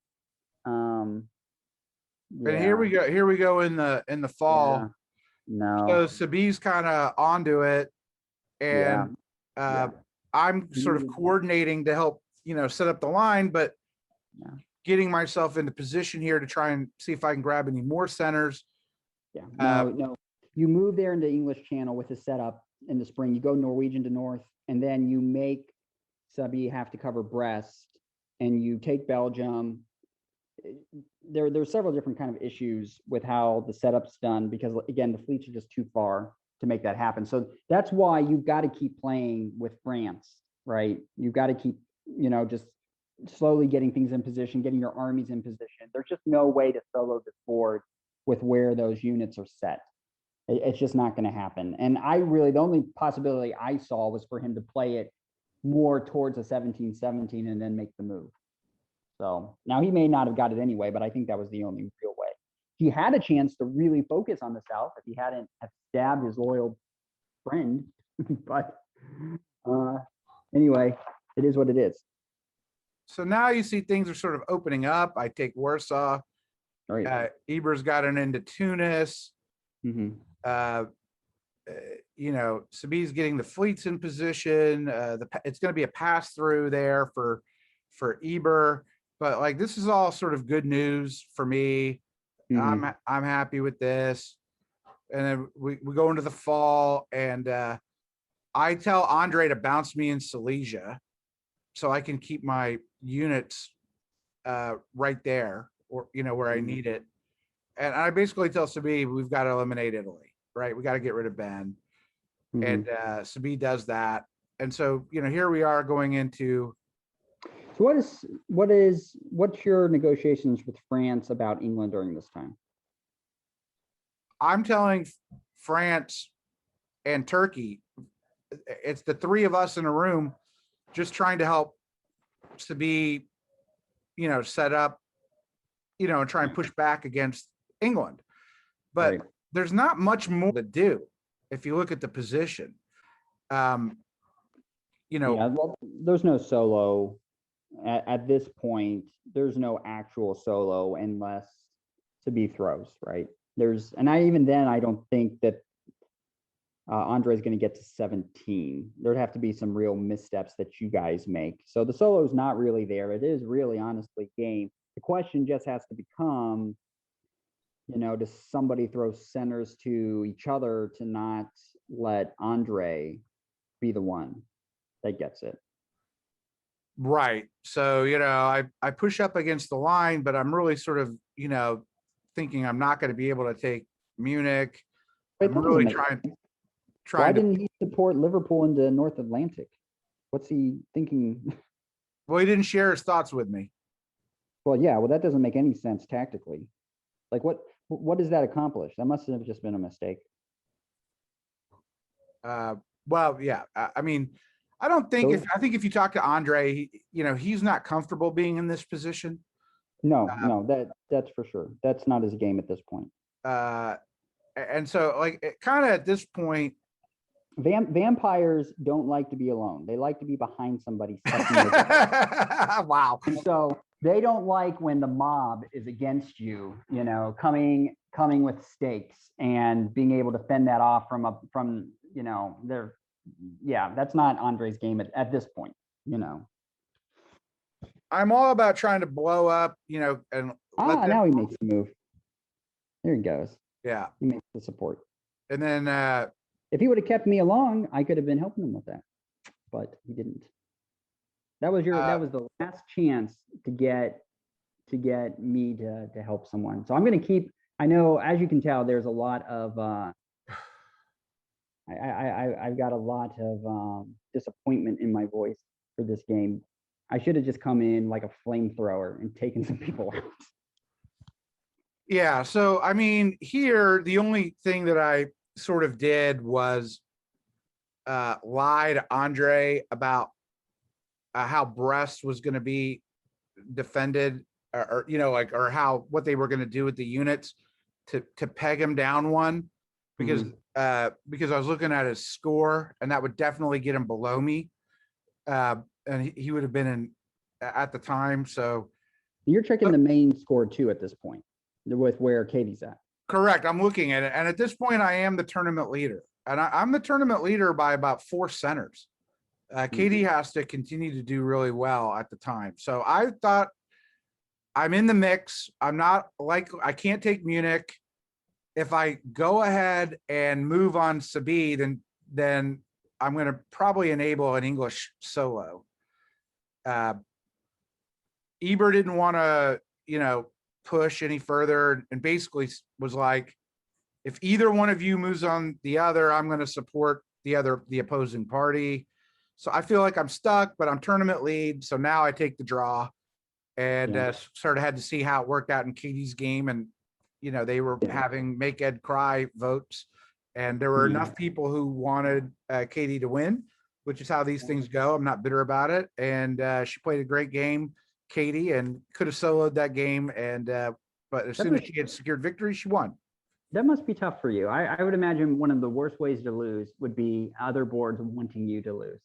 But here we go in the fall. Yeah. No. So Sabi's kind of onto it, and I'm sort of coordinating to help, set up the line, but getting myself into position here to try and see if I can grab any more centers. Yeah. No. You move there into English Channel with a setup in the spring. You go Norwegian to north, and then you make Sabi have to cover Brest, and you take Belgium. There's several different kind of issues with how the setup's done, because again, the fleets are just too far to make that happen. So that's why you've got to keep playing with France, right? You've got to keep, just slowly getting things in position, getting your armies in position. There's just no way to solo this board with where those units are set. It's just not going to happen. And the only possibility I saw was for him to play it more towards a 17-17 and then make the move. So now he may not have got it anyway, but I think that was the only real way. He had a chance to really focus on the South if he hadn't have stabbed his loyal friend. But anyway, it is what it is. So now you see things are sort of opening up. I take Warsaw. Right. Eber's got an into Tunis. Sabi's getting the fleets in position. It's going to be a pass through there for Eber. But like, this is all sort of good news for me. I'm happy with this. And then we go into the fall, and I tell Andre to bounce me in Silesia so I can keep my units right there, or where I need it. And I basically tell Sabi, we've got to eliminate Italy, right? We got to get rid of Ben. And Sabi does that. And so, here we are going into. So what's your negotiations with France about England during this time? I'm telling France and Turkey, it's the 3 of us in a room just trying to help Sabi set up, and try and push back against England. But Right. there's not much more to do if you look at the position. Yeah, well, there's no solo at this point. There's no actual solo unless to be throws, right? And even then, I don't think that Andre's going to get to 17. There'd have to be some real missteps that you guys make. So the solo is not really there. It is really honestly game. The question just has to become, does somebody throw centers to each other to not let Andre be the one that gets it? Right. So, I push up against the line, but I'm really sort of, thinking I'm not going to be able to take Munich. Wait, I'm really trying Why to. didn't he support Liverpool in the North Atlantic? What's he thinking? Well, he didn't share his thoughts with me. Well, yeah, well, that doesn't make any sense tactically. Like, what does that accomplish? That must have just been a mistake. Well, yeah. I mean, I don't think I think if you talk to Andre, he's not comfortable being in this position. No, that's for sure. That's not his game at this point. And so, like, kind of at this point, vampires don't like to be alone. They like to be behind somebody. Wow. And so they don't like when the mob is against you, coming with stakes and being able to fend that off from their, yeah, that's not Andre's game at this point, I'm all about trying to blow up, and now he makes the move. There he goes. Yeah. He makes the support. And then if he would have kept me along, I could have been helping him with that, but he didn't. That was the last chance to get me to help someone. So I'm going to keep. I know, as you can tell, there's a lot of. I've got a lot of disappointment in my voice for this game. I should have just come in like a flamethrower and taken some people out. Yeah. So I mean, here the only thing that I sort of did was lie to Andre about how Brest was going to be defended, or what they were going to do with the units to peg him down one, because I was looking at his score and that would definitely get him below me, and he would have been in at the time. So you're checking the main score too at this point with where Katie's at. Correct. I'm looking at it, and at this point, I am the tournament leader, and I'm the tournament leader by about 4 centers. Katie has to continue to do really well at the time. So I thought I'm in the mix. I can't take Munich. If I go ahead and move on Sabi, then I'm going to probably enable an English solo. Eber didn't want to, push any further, and basically was like, if either one of you moves on the other, I'm going to support the opposing party. So I feel like I'm stuck, but I'm tournament lead. So now I take the draw, and sort of had to see how it worked out in Katie's game. And, they were having make Ed cry votes, and there were enough people who wanted Katie to win, which is how these things go. I'm not bitter about it. And she played a great game, Katie, and could have soloed that game. And but as soon as she had secured victory, she won. That must be tough for you. I would imagine one of the worst ways to lose would be other boards wanting you to lose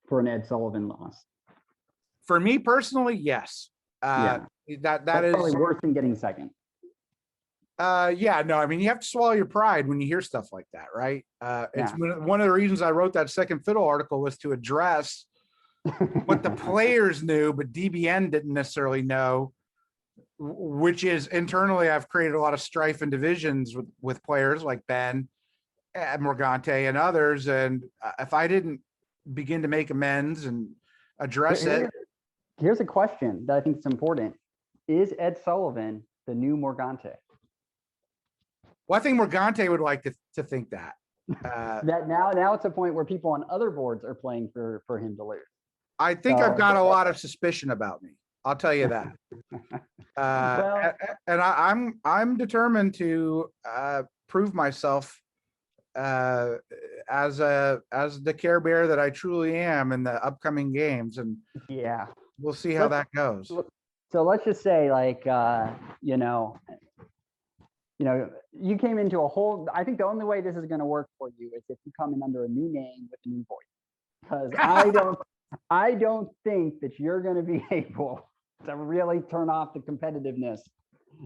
for an Ed Sullivan loss. For me personally, yes. That is probably worse than getting second. Yeah, no, I mean, you have to swallow your pride when you hear stuff like that, right? It's one of the reasons I wrote that Second Fiddle article was to address what the players knew, but DBN didn't necessarily know, which is internally I've created a lot of strife and divisions with players like Ben, Morgante, and others. And if I didn't begin to make amends and address it. Here's a question that I think is important. Is Ed Sullivan the new Morgante? Well, I think Morgante would like to think that. That now it's a point where people on other boards are playing for him to lose. I think I've got a lot of suspicion about me. I'll tell you that. And I'm determined to prove myself as the Care Bear that I truly am in the upcoming games, and we'll see how that goes. So let's just say, like, you came into a whole. I think the only way this is going to work for you is if you come in under a new name with a new voice, because I don't think that you're going to be able to really turn off the competitiveness.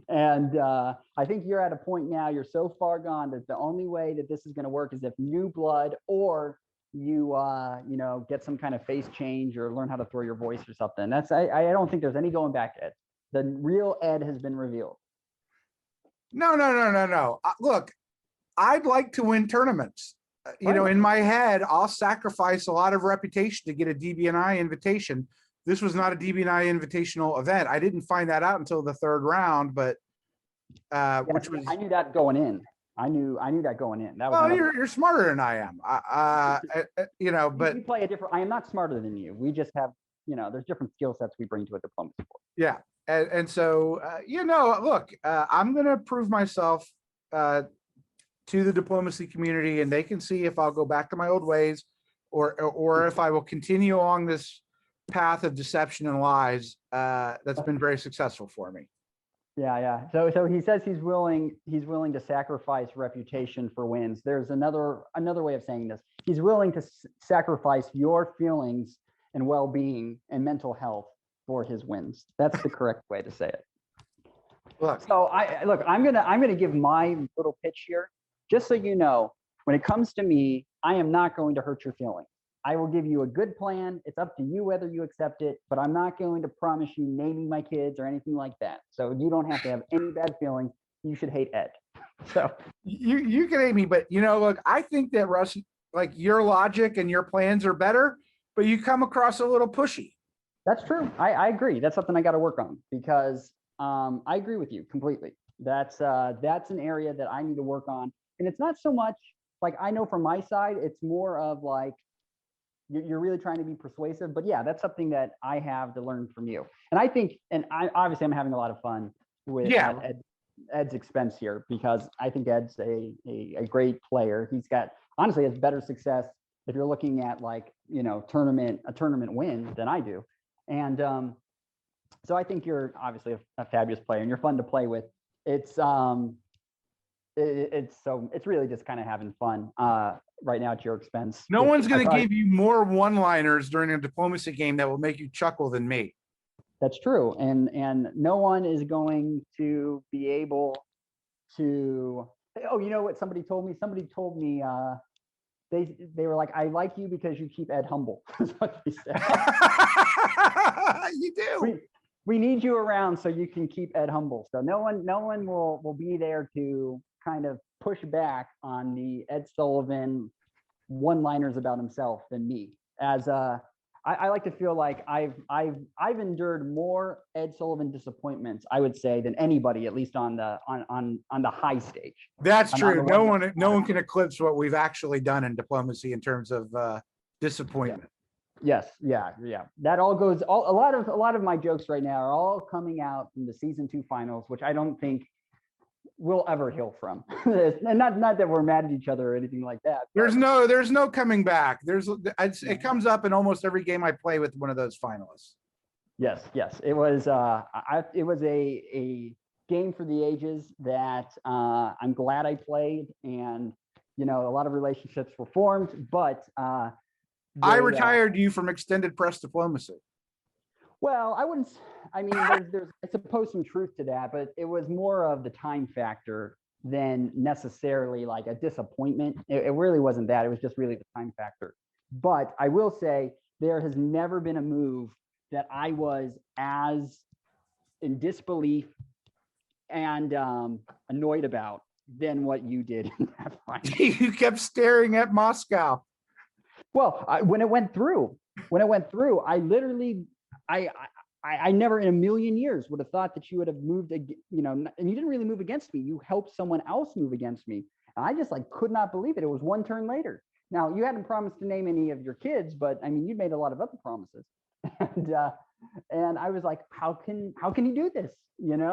And I think you're at a point now, you're so far gone that the only way that this is going to work is if new blood, or you get some kind of face change or learn how to throw your voice or something. I don't think there's any going back, Ed. The real Ed has been revealed. No. Look, I'd like to win tournaments. In my head, I'll sacrifice a lot of reputation to get a DBNI invitation. This was not a DBNI invitational event. I didn't find that out until the third round, but which was, I knew that going in. I knew that going in. That was well, you're smarter than I am. But we play a different. I am not smarter than you. We just have, there's different skill sets we bring to a diplomacy sport. Yeah, and so look, I'm going to prove myself to the diplomacy community, and they can see if I'll go back to my old ways, or if I will continue along this path of deception and lies that's been very successful for me. Yeah. So he says he's willing to sacrifice reputation for wins. There's another way of saying this. He's willing to sacrifice your feelings and well-being and mental health for his wins. That's the correct way to say it. So I'm gonna give my little pitch here, just so you know. When it comes to me, I am not going to hurt your feelings. I will give you a good plan. It's up to you whether you accept it, but I'm not going to promise you naming my kids or anything like that. So you don't have to have any bad feelings. You should hate Ed. So you can hate me, but look, I think that Russ, like, your logic and your plans are better, but you come across a little pushy. That's true. I agree. That's something I got to work on, because I agree with you completely. That's an area that I need to work on. And it's not so much like, I know from my side, it's more of like, you're really trying to be persuasive, but yeah, that's something that I have to learn from you. And I think, I'm having a lot of fun with Ed's expense here, because I think Ed's a great player. He's got, honestly, has better success if you're looking at, like, a tournament win than I do. And so I think you're obviously a fabulous player, and you're fun to play with. It's really just kind of having fun right now at your expense. No one's going to give you more one-liners during a diplomacy game that will make you chuckle than me. That's true. And no one is going to be able to, oh, you know what somebody told me? Somebody told me they were like, I like you because you keep Ed humble. That's what they said. You do. We need you around so you can keep Ed humble. So no one will be there to kind of push back on the Ed Sullivan one-liners about himself than me. As I like to feel like I've endured more Ed Sullivan disappointments, I would say, than anybody, at least on the high stage. That's true. No one can eclipse what we've actually done in diplomacy in terms of disappointment. Yes, yeah. That all goes. A lot of my jokes right now are all coming out from the season 2 finals, which I don't think we'll ever heal from. And not that we're mad at each other or anything like that. There's no coming back. It comes up in almost every game I play with one of those finalists. Yes. It was a game for the ages that I'm glad I played, and a lot of relationships were formed, but I retired you from extended press diplomacy. Well, I wouldn't. I mean, there's I suppose some truth to that, but it was more of the time factor than necessarily like a disappointment. It really wasn't that. It was just really the time factor. But I will say there has never been a move that I was as in disbelief and annoyed about than what you did in that final. You kept staring at Moscow. Well, when it went through, I literally, I never in a million years would have thought that you would have moved, and you didn't really move against me. You helped someone else move against me. And I just could not believe it. It was one turn later. Now, you hadn't promised to name any of your kids, but I mean, you made a lot of other promises. And I was like, how can he do this? And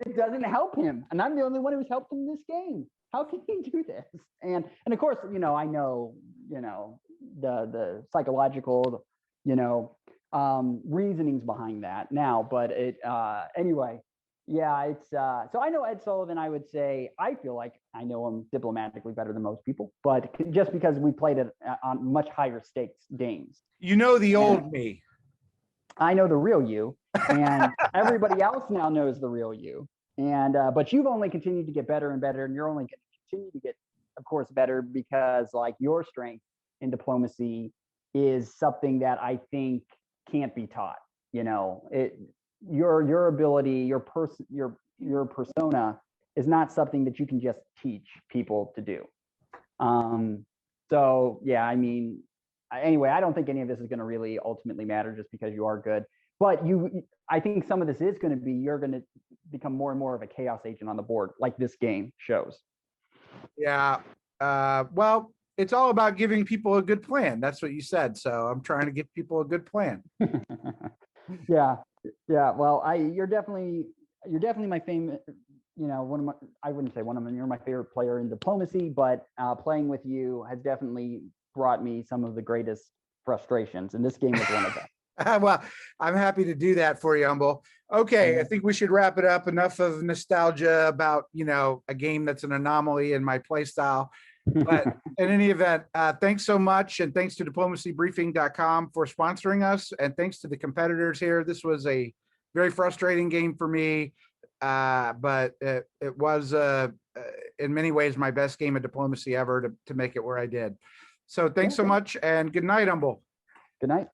it doesn't help him. And I'm the only one who's helped him this game. How can he do this? And of course, I know, the psychological, reasonings behind that now, but anyway, yeah, it's so I know Ed Sullivan. I would say I feel like I know him diplomatically better than most people, but just because we played it on much higher stakes games. You know the And old me. I know the real you, and everybody else now knows the real you. And but you've only continued to get better and better, and you're only going to continue to get, of course, better because like your strength in diplomacy is something that I think can't be taught. You know, your ability, your persona is not something that you can just teach people to do. So yeah, I mean, anyway, I don't think any of this is going to really ultimately matter just because you are good. But I think some of this is going to be, you're going to become more and more of a chaos agent on the board, like this game shows. Yeah. Well, it's all about giving people a good plan. That's what you said. So I'm trying to give people a good plan. Yeah. Well, you're definitely my favorite, I wouldn't say one of them, you're my favorite player in diplomacy, but playing with you has definitely brought me some of the greatest frustrations. And this game was one of them. Well, I'm happy to do that for you, Umble. Okay, I think we should wrap it up. Enough of nostalgia about, a game that's an anomaly in my play style. But in any event, thanks so much. And thanks to diplomacybriefing.com for sponsoring us. And thanks to the competitors here. This was a very frustrating game for me. But it was in many ways my best game of diplomacy ever to make it where I did. So thanks so much, and good night, Umble. Good night.